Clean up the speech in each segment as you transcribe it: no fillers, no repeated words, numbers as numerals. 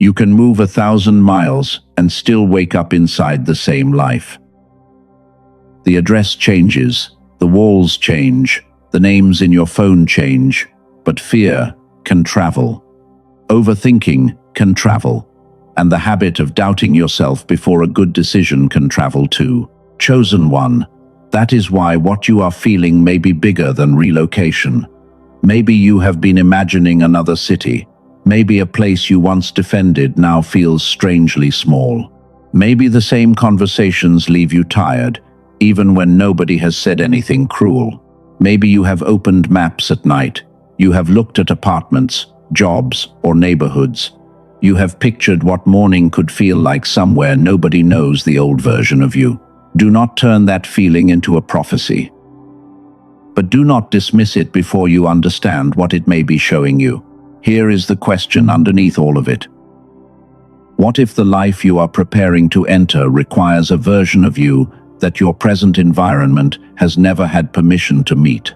You can move 1,000 miles and still wake up inside the same life. The address changes, the walls change, the names in your phone change, but fear can travel. Overthinking can travel, and the habit of doubting yourself before a good decision can travel too. Chosen one. That is why what you are feeling may be bigger than relocation. Maybe you have been imagining another city. Maybe a place you once defended now feels strangely small. Maybe the same conversations leave you tired, even when nobody has said anything cruel. Maybe you have opened maps at night. You have looked at apartments, jobs, or neighborhoods. You have pictured what morning could feel like somewhere nobody knows the old version of you. Do not turn that feeling into a prophecy. But do not dismiss it before you understand what it may be showing you. Here is the question underneath all of it. What if the life you are preparing to enter requires a version of you that your present environment has never had permission to meet?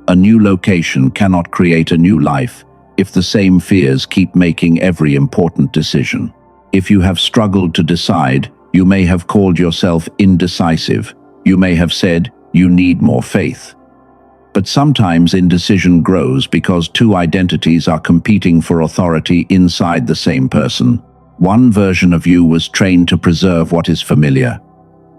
A new location cannot create a new life if the same fears keep making every important decision. If you have struggled to decide, you may have called yourself indecisive. You may have said, you need more faith. But sometimes indecision grows because two identities are competing for authority inside the same person. One version of you was trained to preserve what is familiar.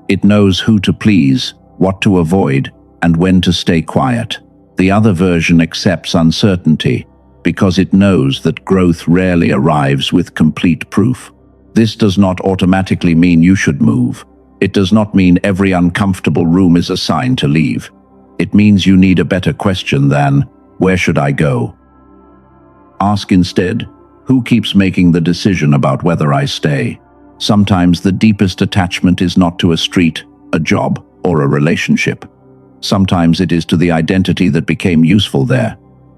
It knows who to please, what to avoid, and when to stay quiet. The other version accepts uncertainty because it knows that growth rarely arrives with complete proof. This does not automatically mean you should move. It does not mean every uncomfortable room is a sign to leave. It means you need a better question than, where should I go? Ask instead, who keeps making the decision about whether I stay? Sometimes the deepest attachment is not to a street, a job, or a relationship. Sometimes it is to the identity that became useful there.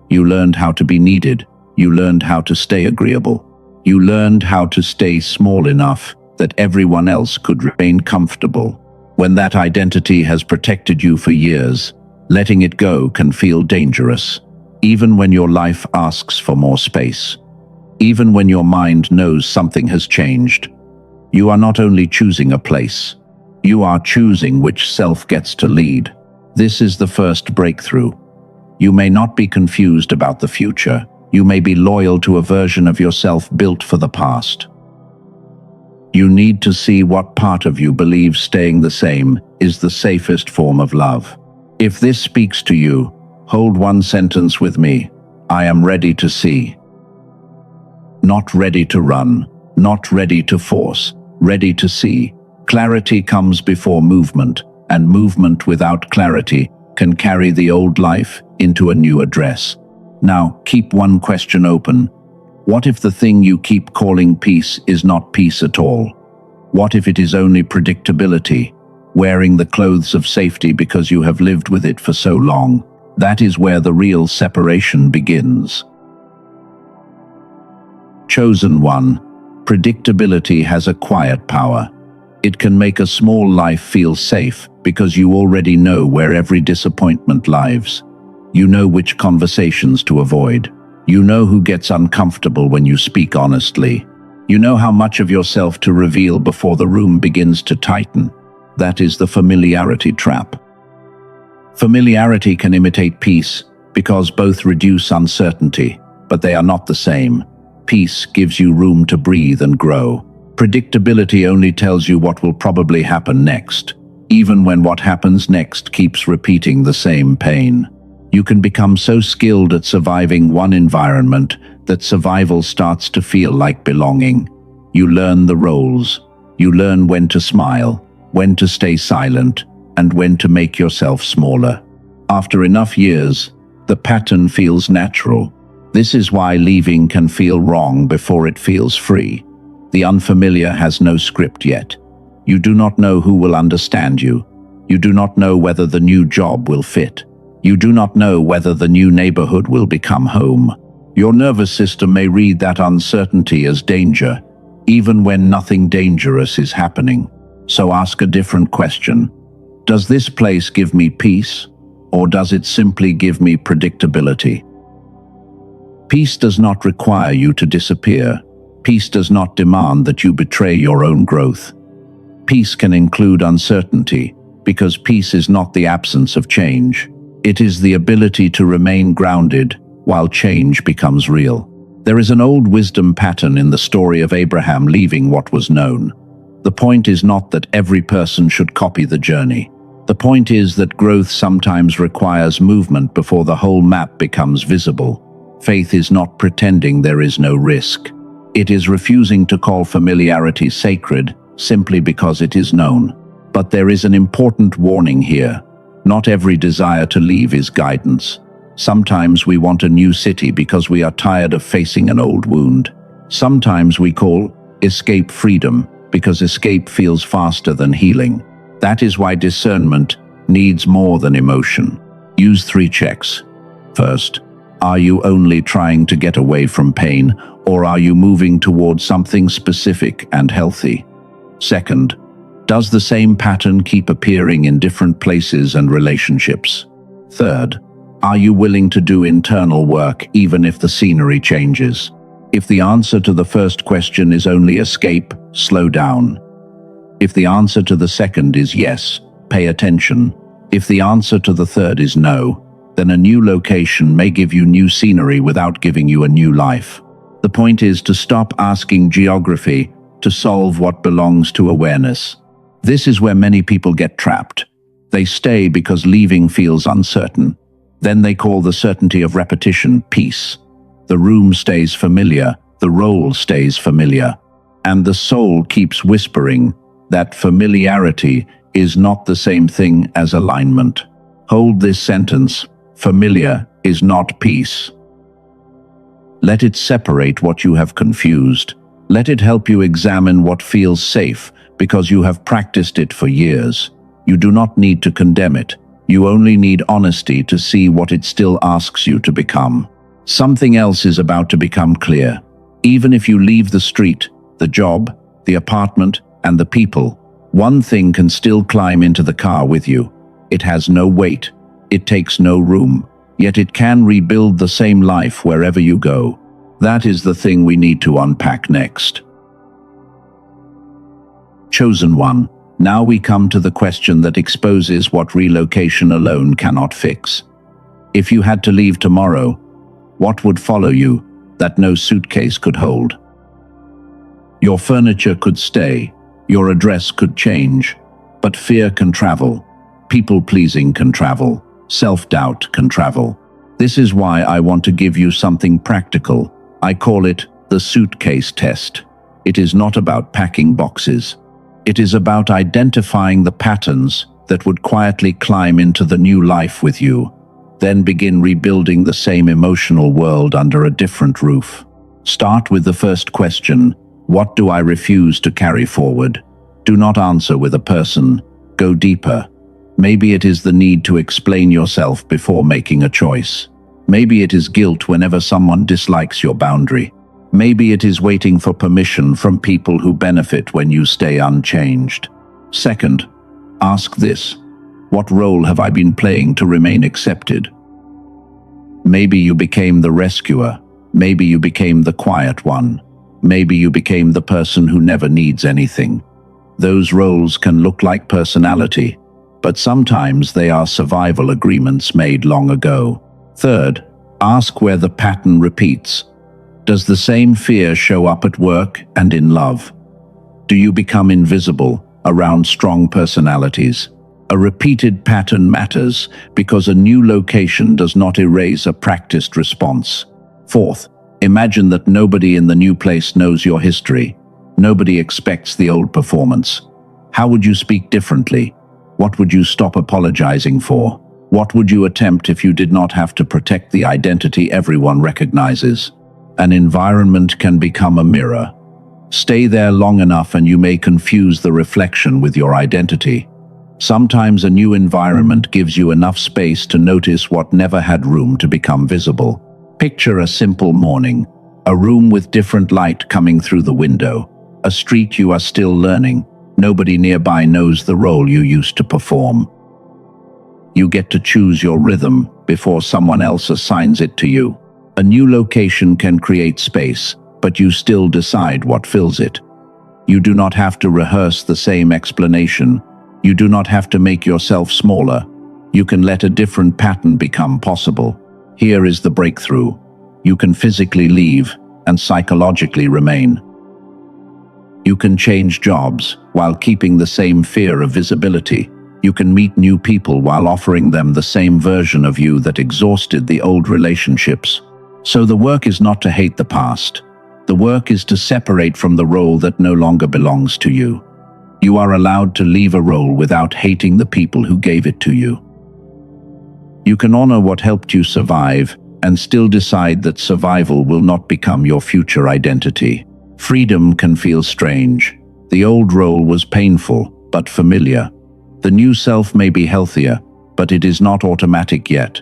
You learned how to be needed. You learned how to stay agreeable. You learned how to stay small enough that everyone else could remain comfortable. When that identity has protected you for years, letting it go can feel dangerous, even when your life asks for more space. Even when your mind knows something has changed. You are not only choosing a place, you are choosing which self gets to lead. This is the first breakthrough. You may not be confused about the future. You may be loyal to a version of yourself built for the past. You need to see what part of you believes staying the same is the safest form of love. If this speaks to you, hold one sentence with me. I am ready to see. Not ready to run, not ready to force, ready to see. Clarity comes before movement, and movement without clarity can carry the old life into a new address. Now, keep one question open. What if the thing you keep calling peace is not peace at all? What if it is only predictability, wearing the clothes of safety because you have lived with it for so long? That is where the real separation begins. Chosen one, predictability has a quiet power. It can make a small life feel safe because you already know where every disappointment lives. You know which conversations to avoid. You know who gets uncomfortable when you speak honestly. You know how much of yourself to reveal before the room begins to tighten. That is the familiarity trap. Familiarity can imitate peace because both reduce uncertainty, but they are not the same. Peace gives you room to breathe and grow. Predictability only tells you what will probably happen next, even when what happens next keeps repeating the same pain. You can become so skilled at surviving one environment that survival starts to feel like belonging. You learn the roles. You learn when to smile, when to stay silent, and when to make yourself smaller. After enough years, the pattern feels natural. This is why leaving can feel wrong before it feels free. The unfamiliar has no script yet. You do not know who will understand you. You do not know whether the new job will fit. You do not know whether the new neighborhood will become home. Your nervous system may read that uncertainty as danger, even when nothing dangerous is happening. So ask a different question. Does this place give me peace, or does it simply give me predictability? Peace does not require you to disappear. Peace does not demand that you betray your own growth. Peace can include uncertainty, because peace is not the absence of change. It is the ability to remain grounded while change becomes real. There is an old wisdom pattern in the story of Abraham leaving what was known. The point is not that every person should copy the journey. The point is that growth sometimes requires movement before the whole map becomes visible. Faith is not pretending there is no risk. It is refusing to call familiarity sacred simply because it is known. But there is an important warning here. Not every desire to leave is guidance. Sometimes we want a new city because we are tired of facing an old wound. Sometimes we call escape freedom because escape feels faster than healing. That is why discernment needs more than emotion. Use 3 checks. First, are you only trying to get away from pain, or are you moving towards something specific and healthy? Second, does the same pattern keep appearing in different places and relationships? Third, are you willing to do internal work even if the scenery changes? If the answer to the first question is only escape, slow down. If the answer to the second is yes, pay attention. If the answer to the third is no, then a new location may give you new scenery without giving you a new life. The point is to stop asking geography to solve what belongs to awareness. This is where many people get trapped. They stay because leaving feels uncertain. Then they call the certainty of repetition peace. The room stays familiar, the role stays familiar, and the soul keeps whispering that familiarity is not the same thing as alignment. Hold this sentence: familiar is not peace. Let it separate what you have confused. Let it help you examine what feels safe, because you have practiced it for years. You do not need to condemn it. You only need honesty to see what it still asks you to become. Something else is about to become clear. Even if you leave the street, the job, the apartment, and the people, one thing can still climb into the car with you. It has no weight. It takes no room. Yet it can rebuild the same life wherever you go. That is the thing we need to unpack next. Chosen one. Now we come to the question that exposes what relocation alone cannot fix. If you had to leave tomorrow, what would follow you that no suitcase could hold? Your furniture could stay, your address could change, but fear can travel, people-pleasing can travel, self-doubt can travel. This is why I want to give you something practical. I call it the Suitcase Test. It is not about packing boxes. It is about identifying the patterns that would quietly climb into the new life with you, then begin rebuilding the same emotional world under a different roof. Start with the first question: what do I refuse to carry forward? Do not answer with a person. Go deeper. Maybe it is the need to explain yourself before making a choice. Maybe it is guilt whenever someone dislikes your boundary. Maybe it is waiting for permission from people who benefit when you stay unchanged. Second, ask this: what role have I been playing to remain accepted? Maybe you became the rescuer. Maybe you became the quiet one. Maybe you became the person who never needs anything. Those roles can look like personality, but sometimes they are survival agreements made long ago. Third, ask where the pattern repeats. Does the same fear show up at work and in love? Do you become invisible around strong personalities? A repeated pattern matters because a new location does not erase a practiced response. Fourth, imagine that nobody in the new place knows your history. Nobody expects the old performance. How would you speak differently? What would you stop apologizing for? What would you attempt if you did not have to protect the identity everyone recognizes? An environment can become a mirror. Stay there long enough and you may confuse the reflection with your identity. Sometimes a new environment gives you enough space to notice what never had room to become visible. Picture a simple morning, a room with different light coming through the window, a street you are still learning. Nobody nearby knows the role you used to perform. You get to choose your rhythm before someone else assigns it to you. A new location can create space, but you still decide what fills it. You do not have to rehearse the same explanation. You do not have to make yourself smaller. You can let a different pattern become possible. Here is the breakthrough. You can physically leave and psychologically remain. You can change jobs while keeping the same fear of visibility. You can meet new people while offering them the same version of you that exhausted the old relationships. So the work is not to hate the past. The work is to separate from the role that no longer belongs to you. You are allowed to leave a role without hating the people who gave it to you. You can honor what helped you survive and still decide that survival will not become your future identity. Freedom can feel strange. The old role was painful, but familiar. The new self may be healthier, but it is not automatic yet.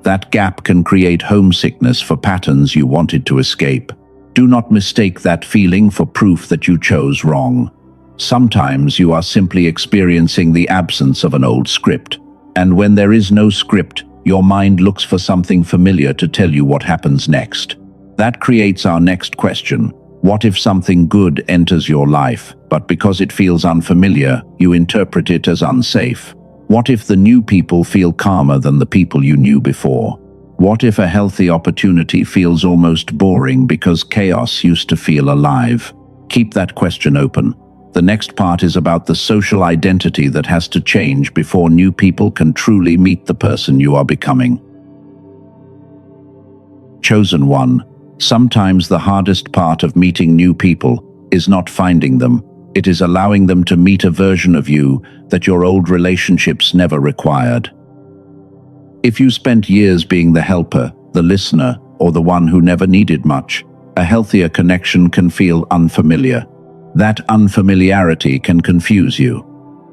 That gap can create homesickness for patterns you wanted to escape. Do not mistake that feeling for proof that you chose wrong. Sometimes you are simply experiencing the absence of an old script. And when there is no script, your mind looks for something familiar to tell you what happens next. That creates our next question. What if something good enters your life, but because it feels unfamiliar, you interpret it as unsafe? What if the new people feel calmer than the people you knew before? What if a healthy opportunity feels almost boring because chaos used to feel alive? Keep that question open. The next part is about the social identity that has to change before new people can truly meet the person you are becoming. Chosen one. Sometimes the hardest part of meeting new people is not finding them. It is allowing them to meet a version of you that your old relationships never required. If you spent years being the helper, the listener, or the one who never needed much, a healthier connection can feel unfamiliar. That unfamiliarity can confuse you.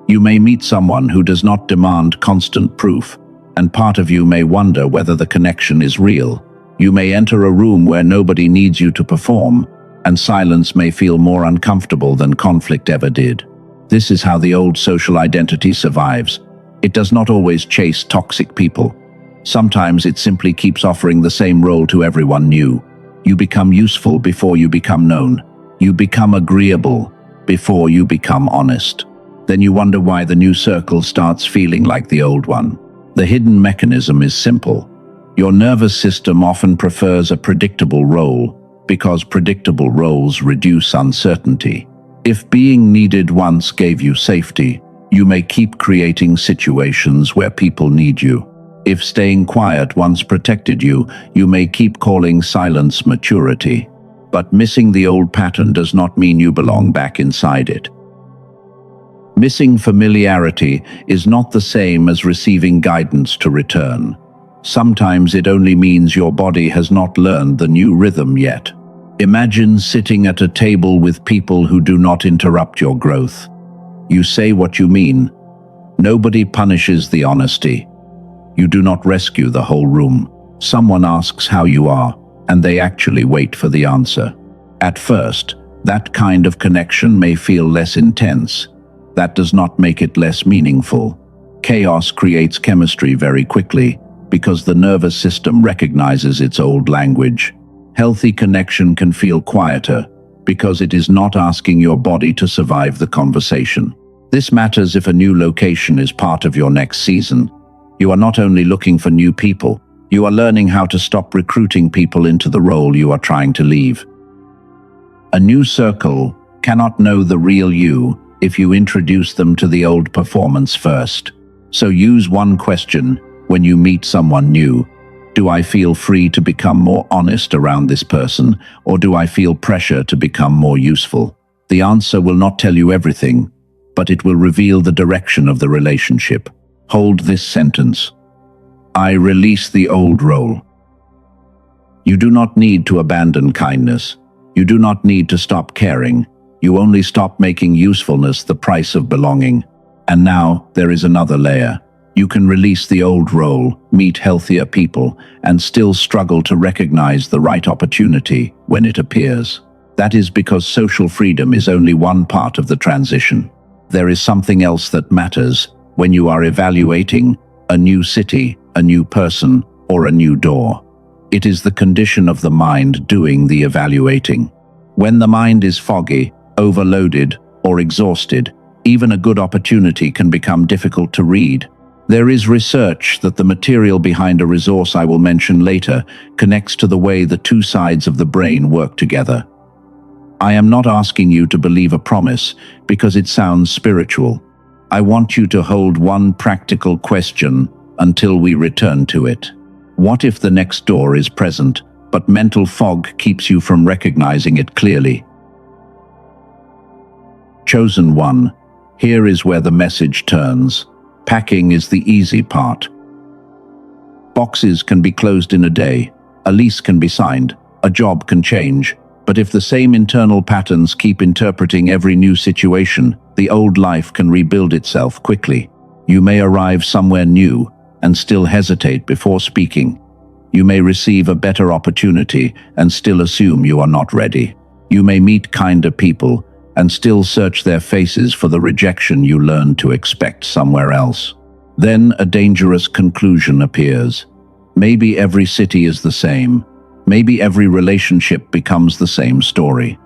You may meet someone who does not demand constant proof, and part of you may wonder whether the connection is real. You may enter a room where nobody needs you to perform, and silence may feel more uncomfortable than conflict ever did. This is how the old social identity survives. It does not always chase toxic people. Sometimes it simply keeps offering the same role to everyone new. You become useful before you become known. You become agreeable before you become honest. Then you wonder why the new circle starts feeling like the old one. The hidden mechanism is simple. Your nervous system often prefers a predictable role because predictable roles reduce uncertainty. If being needed once gave you safety, you may keep creating situations where people need you. If staying quiet once protected you, you may keep calling silence maturity. But missing the old pattern does not mean you belong back inside it. Missing familiarity is not the same as receiving guidance to return. Sometimes it only means your body has not learned the new rhythm yet. Imagine sitting at a table with people who do not interrupt your growth. You say what you mean. Nobody punishes the honesty. You do not rescue the whole room. Someone asks how you are, and they actually wait for the answer. At first, that kind of connection may feel less intense. That does not make it less meaningful. Chaos creates chemistry very quickly, because the nervous system recognizes its old language. Healthy connection can feel quieter, because it is not asking your body to survive the conversation. This matters if a new location is part of your next season. You are not only looking for new people, you are learning how to stop recruiting people into the role you are trying to leave. A new circle cannot know the real you if you introduce them to the old performance first. So use one question when you meet someone new. Do I feel free to become more honest around this person, or do I feel pressure to become more useful? The answer will not tell you everything, but it will reveal the direction of the relationship. Hold this sentence. I release the old role. You do not need to abandon kindness. You do not need to stop caring. You only stop making usefulness the price of belonging. And now there is another layer. You can release the old role, meet healthier people, and still struggle to recognize the right opportunity when it appears. That is because social freedom is only one part of the transition. There is something else that matters when you are evaluating a new city, a new person, or a new door. It is the condition of the mind doing the evaluating. When the mind is foggy, overloaded, or exhausted, even a good opportunity can become difficult to read. There is research that the material behind a resource I will mention later connects to the way the two sides of the brain work together. I am not asking you to believe a promise because it sounds spiritual. I want you to hold one practical question until we return to it. What if the next door is present, but mental fog keeps you from recognizing it clearly? Chosen one, here is where the message turns. Packing is the easy part. Boxes can be closed in a day, a lease can be signed, a job can change, but if the same internal patterns keep interpreting every new situation, the old life can rebuild itself quickly. You may arrive somewhere new and still hesitate before speaking. You may receive a better opportunity and still assume you are not ready. You may meet kinder people and still search their faces for the rejection you learned to expect somewhere else. Then a dangerous conclusion appears. Maybe every city is the same. Maybe every relationship becomes the same story.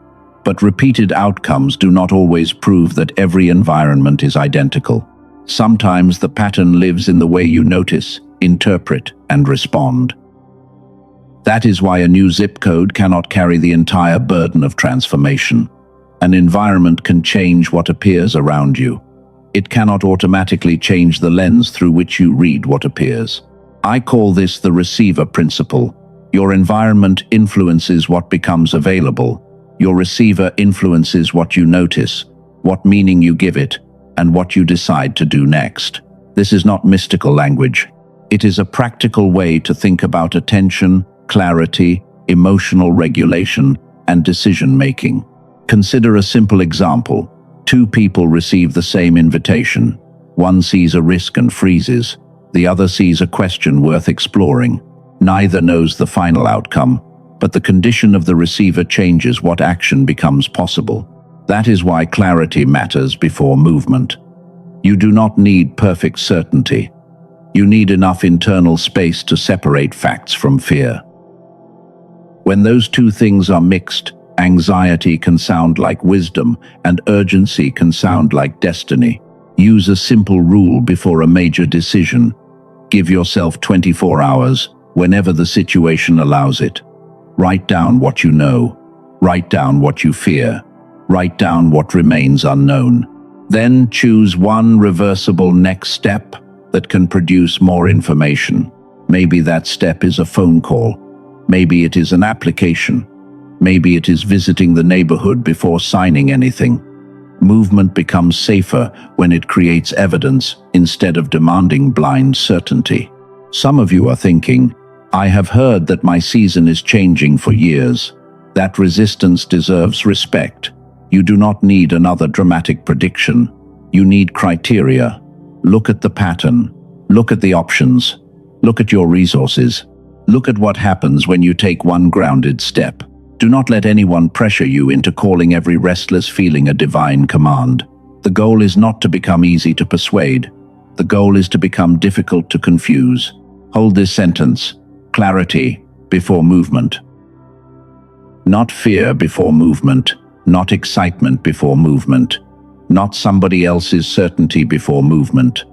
But repeated outcomes do not always prove that every environment is identical. Sometimes the pattern lives in the way you notice, interpret, and respond. That is why a new zip code cannot carry the entire burden of transformation. An environment can change what appears around you. It cannot automatically change the lens through which you read what appears. I call this the receiver principle. Your environment influences what becomes available. Your receiver influences what you notice, what meaning you give it, and what you decide to do next. This is not mystical language. It is a practical way to think about attention, clarity, emotional regulation, and decision-making. Consider a simple example. Two people receive the same invitation. One sees a risk and freezes. The other sees a question worth exploring. Neither knows the final outcome, but the condition of the receiver changes what action becomes possible. That is why clarity matters before movement. You do not need perfect certainty. You need enough internal space to separate facts from fear. When those two things are mixed, anxiety can sound like wisdom and urgency can sound like destiny. Use a simple rule before a major decision. Give yourself 24 hours, whenever the situation allows it. Write down what you know. Write down what you fear. Write down what remains unknown. Then choose one reversible next step that can produce more information. Maybe that step is a phone call. Maybe it is an application. Maybe it is visiting the neighborhood before signing anything. Movement becomes safer when it creates evidence instead of demanding blind certainty. Some of you are thinking, I have heard that my season is changing for years. That resistance deserves respect. You do not need another dramatic prediction. You need criteria. Look at the pattern. Look at the options. Look at your resources. Look at what happens when you take one grounded step. Do not let anyone pressure you into calling every restless feeling a divine command. The goal is not to become easy to persuade. The goal is to become difficult to confuse. Hold this sentence. Clarity before movement. Not fear before movement. Not excitement before movement. Not somebody else's certainty before movement.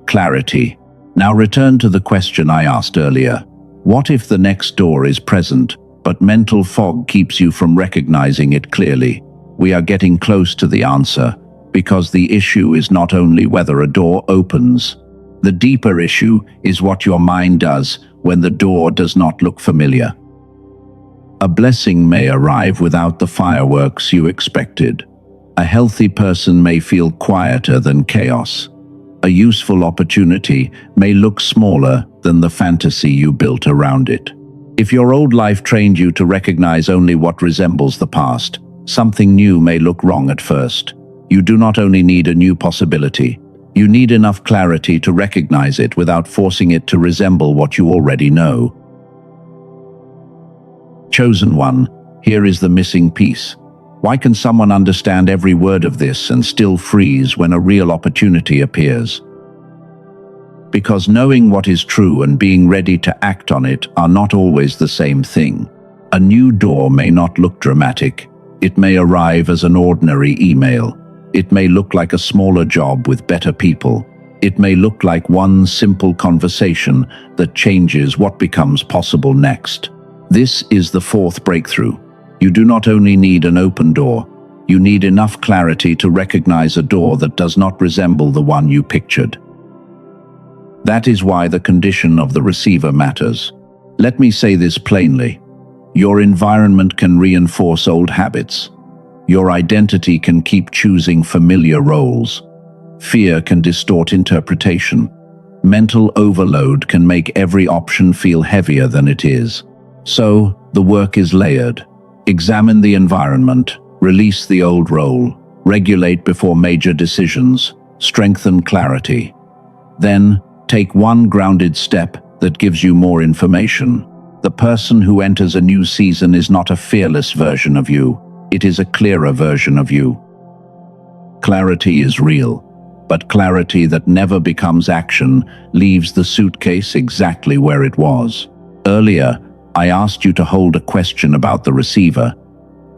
Clarity. Now return to the question I asked earlier. What if the next door is present, but mental fog keeps you from recognizing it clearly? We are getting close to the answer, because the issue is not only whether a door opens. The deeper issue is what your mind does when the door does not look familiar. A blessing may arrive without the fireworks you expected. A healthy person may feel quieter than chaos. A useful opportunity may look smaller than the fantasy you built around it. If your old life trained you to recognize only what resembles the past, something new may look wrong at first. You do not only need a new possibility, you need enough clarity to recognize it without forcing it to resemble what you already know. Chosen one, here is the missing piece. Why can someone understand every word of this and still freeze when a real opportunity appears? Because knowing what is true and being ready to act on it are not always the same thing. A new door may not look dramatic. It may arrive as an ordinary email. It may look like a smaller job with better people. It may look like one simple conversation that changes what becomes possible next. This is the fourth breakthrough. You do not only need an open door, you need enough clarity to recognize a door that does not resemble the one you pictured. That is why the condition of the receiver matters. Let me say this plainly. Your environment can reinforce old habits. Your identity can keep choosing familiar roles. Fear can distort interpretation. Mental overload can make every option feel heavier than it is. So, the work is layered. Examine the environment, release the old role, regulate before major decisions, strengthen clarity. Then, take one grounded step that gives you more information. The person who enters a new season is not a fearless version of you. It is a clearer version of you. Clarity is real, but clarity that never becomes action leaves the suitcase exactly where it was. Earlier, I asked you to hold a question about the receiver.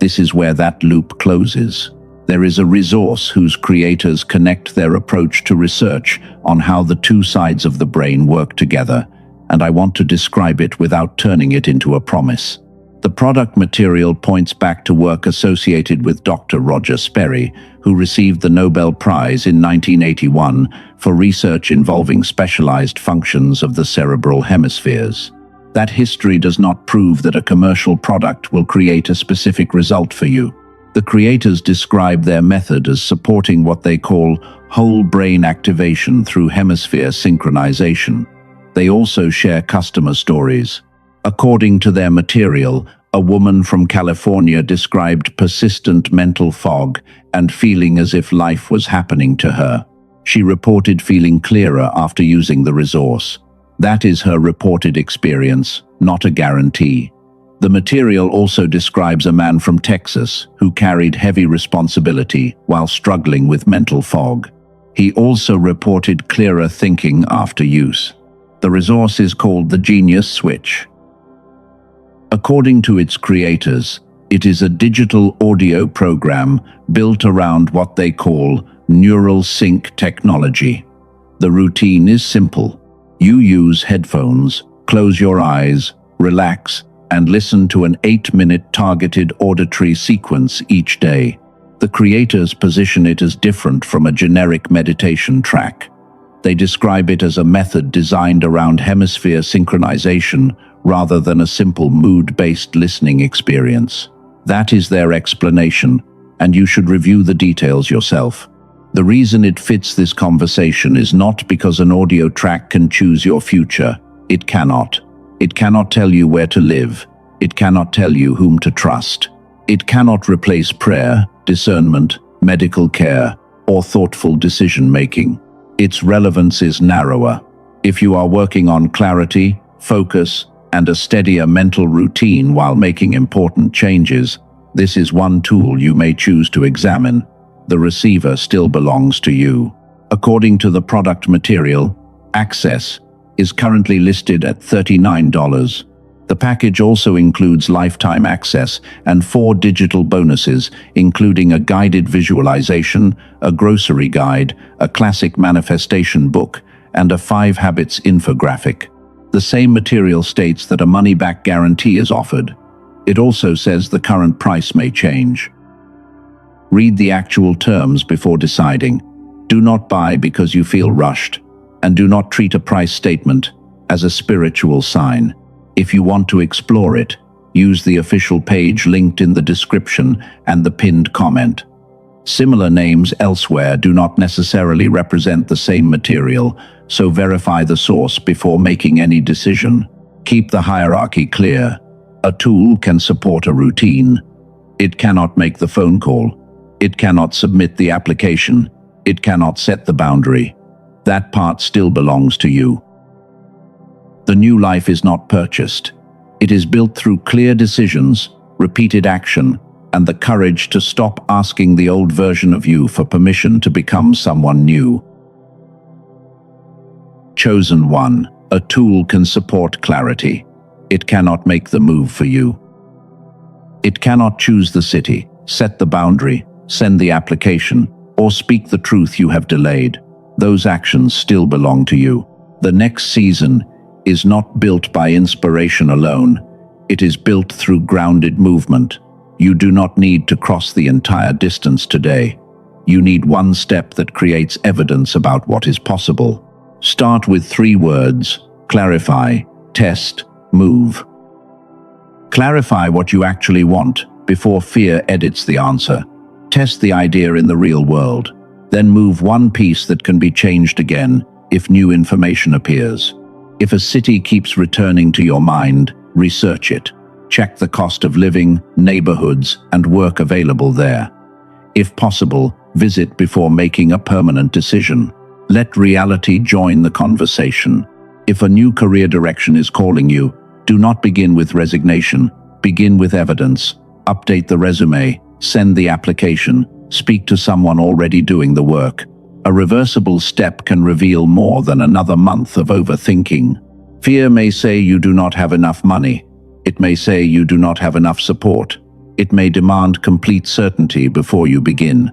This is where that loop closes. There is a resource whose creators connect their approach to research on how the two sides of the brain work together, and I want to describe it without turning it into a promise. The product material points back to work associated with Doctor Roger Sperry, who received the Nobel Prize in 1981 for research involving specialized functions of the cerebral hemispheres. That history does not prove that a commercial product will create a specific result for you. The creators describe their method as supporting what they call whole brain activation through hemisphere synchronization. They also share customer stories. According to their material, a woman from California described persistent mental fog and feeling as if life was happening to her. She reported feeling clearer after using the resource. That is her reported experience, not a guarantee. The material also describes a man from Texas who carried heavy responsibility while struggling with mental fog. He also reported clearer thinking after use. The resource is called the Genius Switch. According to its creators, it is a digital audio program built around what they call neural sync technology. The routine is simple. You use headphones, close your eyes, relax, and listen to an 8-minute targeted auditory sequence each day. The creators position it as different from a generic meditation track. They describe it as a method designed around hemisphere synchronization rather than a simple mood-based listening experience. That is their explanation, and you should review the details yourself. The reason it fits this conversation is not because an audio track can choose your future. It cannot. It cannot tell you where to live. It cannot tell you whom to trust. It cannot replace prayer, discernment, medical care, or thoughtful decision-making. Its relevance is narrower. If you are working on clarity, focus, and a steadier mental routine while making important changes, this is one tool you may choose to examine. The receiver still belongs to you. According to the product material, Access is currently listed at $39. The package also includes lifetime access and 4 digital bonuses, including a guided visualization, a grocery guide, a classic manifestation book, and a 5 habits infographic. The same material states that a money-back guarantee is offered. It also says the current price may change. Read the actual terms before deciding. Do not buy because you feel rushed, and do not treat a price statement as a spiritual sign. If you want to explore it, use the official page linked in the description and the pinned comment. Similar names elsewhere do not necessarily represent the same material, so verify the source before making any decision. Keep the hierarchy clear. A tool can support a routine. It cannot make the phone call. It cannot submit the application. It cannot set the boundary. That part still belongs to you. The new life is not purchased. It is built through clear decisions, repeated action, and the courage to stop asking the old version of you for permission to become someone new. Chosen one, a tool can support clarity. It cannot make the move for you. It cannot choose the city. set the boundary, send the application, or speak the truth you have delayed. Those actions still belong to you. The next season is not built by inspiration alone. It is built through grounded movement. You do not need to cross the entire distance today. You need one step that creates evidence about what is possible. Start with 3 words: clarify, test, move. Clarify what you actually want before fear edits the answer. Test the idea in the real world. Then move one piece that can be changed again if new information appears. If a city keeps returning to your mind, research it. Check the cost of living, neighborhoods, and work available there. If possible, visit before making a permanent decision. Let reality join the conversation. If a new career direction is calling you, do not begin with resignation. Begin with evidence. Update the resume, send the application, speak to someone already doing the work. A reversible step can reveal more than another month of overthinking. Fear may say you do not have enough money. It may say you do not have enough support. It may demand complete certainty before you begin.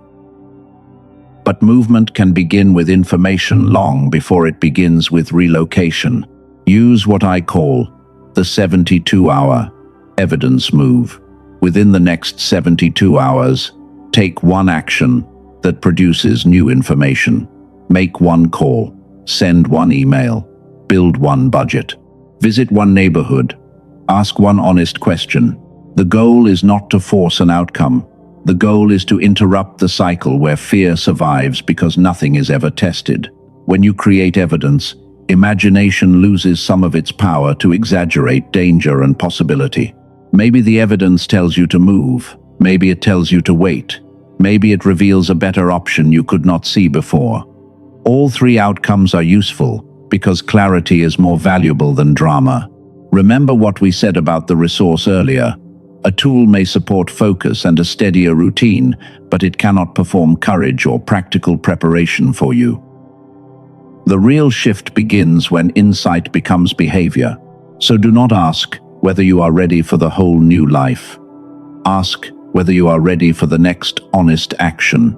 But movement can begin with information long before it begins with relocation. Use what I call the 72-hour evidence move. Within the next 72 hours, take one action that produces new information. Make one call, send one email, build one budget, visit one neighborhood, ask one honest question. The goal is not to force an outcome. The goal is to interrupt the cycle where fear survives because nothing is ever tested. When you create evidence, imagination loses some of its power to exaggerate danger and possibility. Maybe the evidence tells you to move. Maybe it tells you to wait. Maybe it reveals a better option you could not see before. All 3 outcomes are useful because clarity is more valuable than drama. Remember what we said about the resource earlier. A tool may support focus and a steadier routine, but it cannot perform courage or practical preparation for you. The real shift begins when insight becomes behavior. So do not ask whether you are ready for the whole new life. Ask whether you are ready for the next honest action.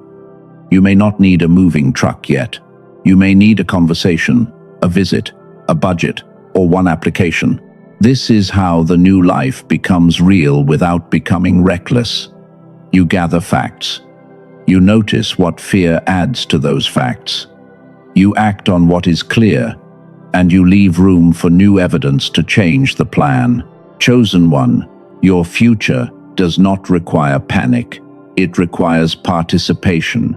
You may not need a moving truck yet. You may need a conversation, a visit, a budget, or one application. This is how the new life becomes real without becoming reckless. You gather facts. You notice what fear adds to those facts. You act on what is clear, and you leave room for new evidence to change the plan. Chosen one, your future does not require panic. It requires participation.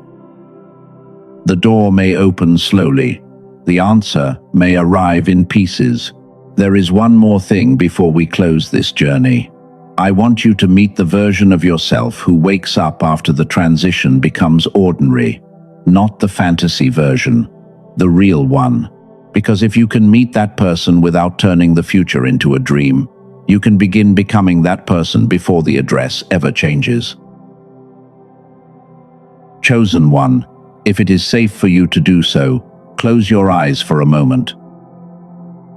The door may open slowly. The answer may arrive in pieces. There is one more thing before we close this journey. I want you to meet the version of yourself who wakes up after the transition becomes ordinary, not the fantasy version, the real one. Because if you can meet that person without turning the future into a dream, you can begin becoming that person before the address ever changes. Chosen one, if it is safe for you to do so, close your eyes for a moment.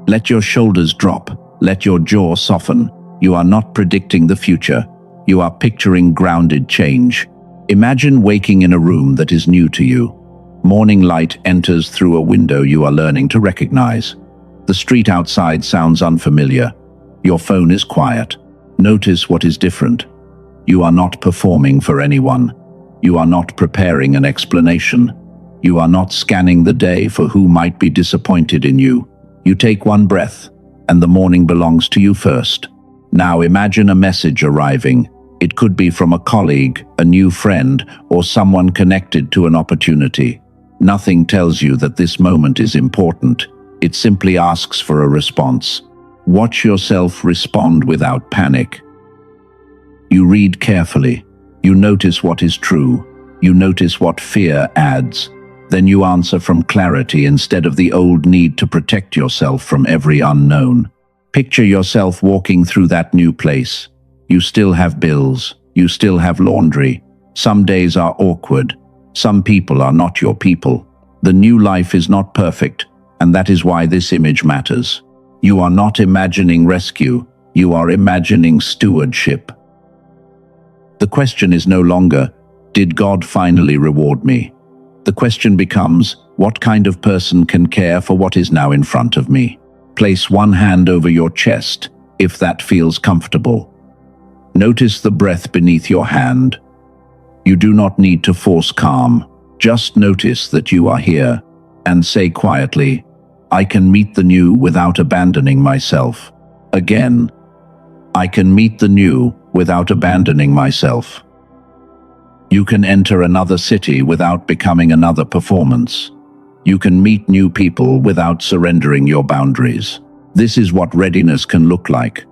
Let your shoulders drop, let your jaw soften. You are not predicting the future. You are picturing grounded change. Imagine waking in a room that is new to you. Morning light enters through a window you are learning to recognize. The street outside sounds unfamiliar. Your phone is quiet. Notice what is different. You are not performing for anyone. You are not preparing an explanation. You are not scanning the day for who might be disappointed in you. You take one breath, and the morning belongs to you first. Now imagine a message arriving. It could be from a colleague, a new friend, or someone connected to an opportunity. Nothing tells you that this moment is important. It simply asks for a response. Watch yourself respond without panic. You read carefully. You notice what is true. You notice what fear adds. Then you answer from clarity instead of the old need to protect yourself from every unknown. Picture yourself walking through that new place. You still have bills. You still have laundry. Some days are awkward. Some people are not your people. The new life is not perfect, and that is why this image matters. You are not imagining rescue. You are imagining stewardship. The question is no longer, did God finally reward me? The question becomes, what kind of person can care for what is now in front of me? Place one hand over your chest, if that feels comfortable. Notice the breath beneath your hand. You do not need to force calm. Just notice that you are here, and say quietly, I can meet the new without abandoning myself. Again, I can meet the new without abandoning myself. You can enter another city without becoming another performance. You can meet new people without surrendering your boundaries. This is what readiness can look like.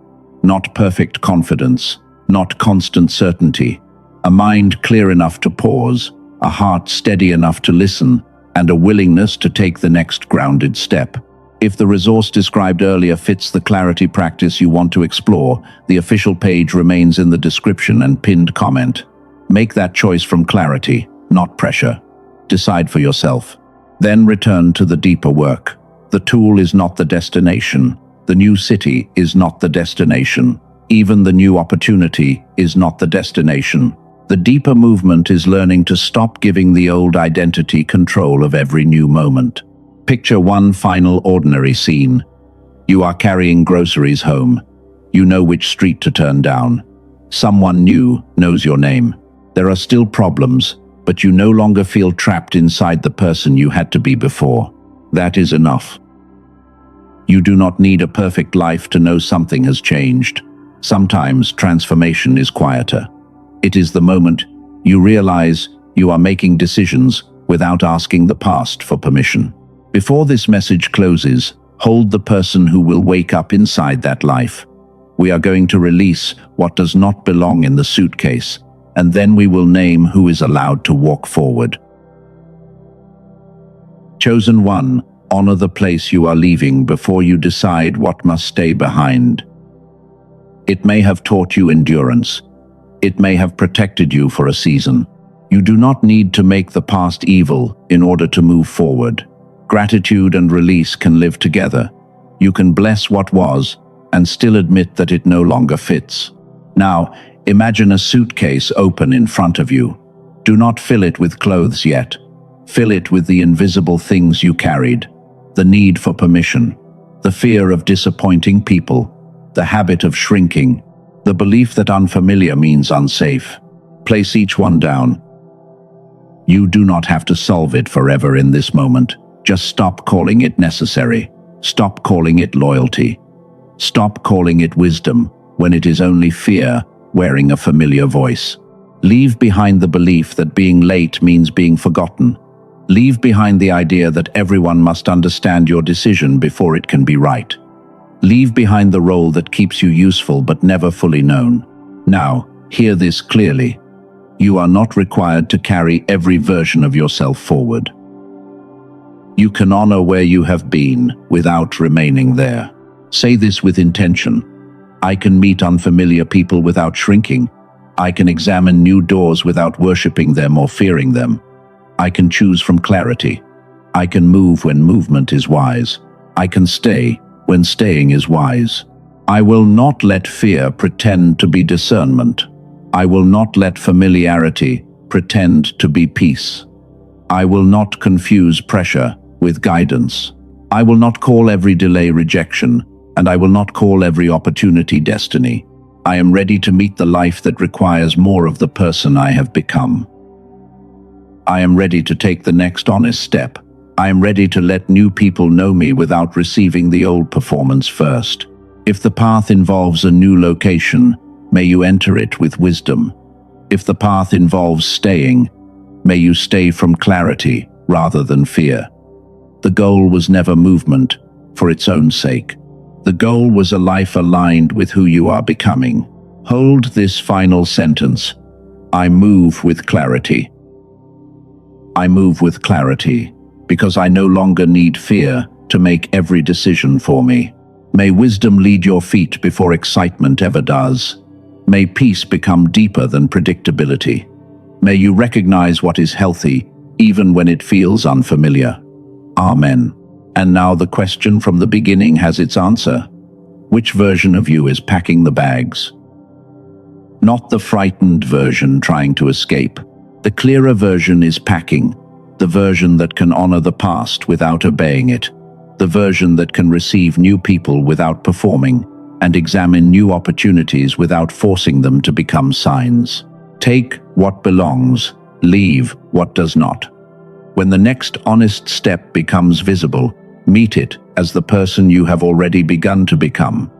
Not perfect confidence, not constant certainty, a mind clear enough to pause, a heart steady enough to listen, and a willingness to take the next grounded step. If the resource described earlier fits the clarity practice you want to explore, the official page remains in the description and pinned comment. Make that choice from clarity, not pressure. Decide for yourself. Then return to the deeper work. The tool is not the destination. The new city is not the destination. Even the new opportunity is not the destination. The deeper movement is learning to stop giving the old identity control of every new moment. Picture one final ordinary scene. You are carrying groceries home. You know which street to turn down. Someone new knows your name. There are still problems, but you no longer feel trapped inside the person you had to be before. That is enough. You do not need a perfect life to know something has changed. Sometimes transformation is quieter. It is the moment you realize you are making decisions without asking the past for permission. Before this message closes, hold the person who will wake up inside that life. We are going to release what does not belong in the suitcase, and then we will name who is allowed to walk forward. Chosen one, honor the place you are leaving before you decide what must stay behind. It may have taught you endurance. It may have protected you for a season. You do not need to make the past evil in order to move forward. Gratitude and release can live together. You can bless what was and still admit that it no longer fits. Now, imagine a suitcase open in front of you. Do not fill it with clothes yet. Fill it with the invisible things you carried. The need for permission, the fear of disappointing people, the habit of shrinking, the belief that unfamiliar means unsafe. Place each one down. You do not have to solve it forever in this moment. Just stop calling it necessary. Stop calling it loyalty. Stop calling it wisdom when it is only fear wearing a familiar voice. Leave behind the belief that being late means being forgotten. Leave behind the idea that everyone must understand your decision before it can be right. Leave behind the role that keeps you useful but never fully known. Now, hear this clearly. You are not required to carry every version of yourself forward. You can honor where you have been without remaining there. Say this with intention. I can meet unfamiliar people without shrinking. I can examine new doors without worshiping them or fearing them. I can choose from clarity. I can move when movement is wise. I can stay when staying is wise. I will not let fear pretend to be discernment. I will not let familiarity pretend to be peace. I will not confuse pressure with guidance. I will not call every delay rejection, and I will not call every opportunity destiny. I am ready to meet the life that requires more of the person I have become. I am ready to take the next honest step. I am ready to let new people know me without receiving the old performance first. If the path involves a new location, may you enter it with wisdom. If the path involves staying, may you stay from clarity rather than fear. The goal was never movement for its own sake. The goal was a life aligned with who you are becoming. Hold this final sentence. I move with clarity. I move with clarity because I no longer need fear to make every decision for me. May wisdom lead your feet before excitement ever does. May peace become deeper than predictability. May you recognize what is healthy even when it feels unfamiliar. Amen. And now the question from the beginning has its answer. Which version of you is packing the bags? not the frightened version trying to escape. The clearer version is packing, the version that can honor the past without obeying it, the version that can receive new people without performing, and examine new opportunities without forcing them to become signs. Take what belongs, leave what does not. When the next honest step becomes visible, meet it as the person you have already begun to become.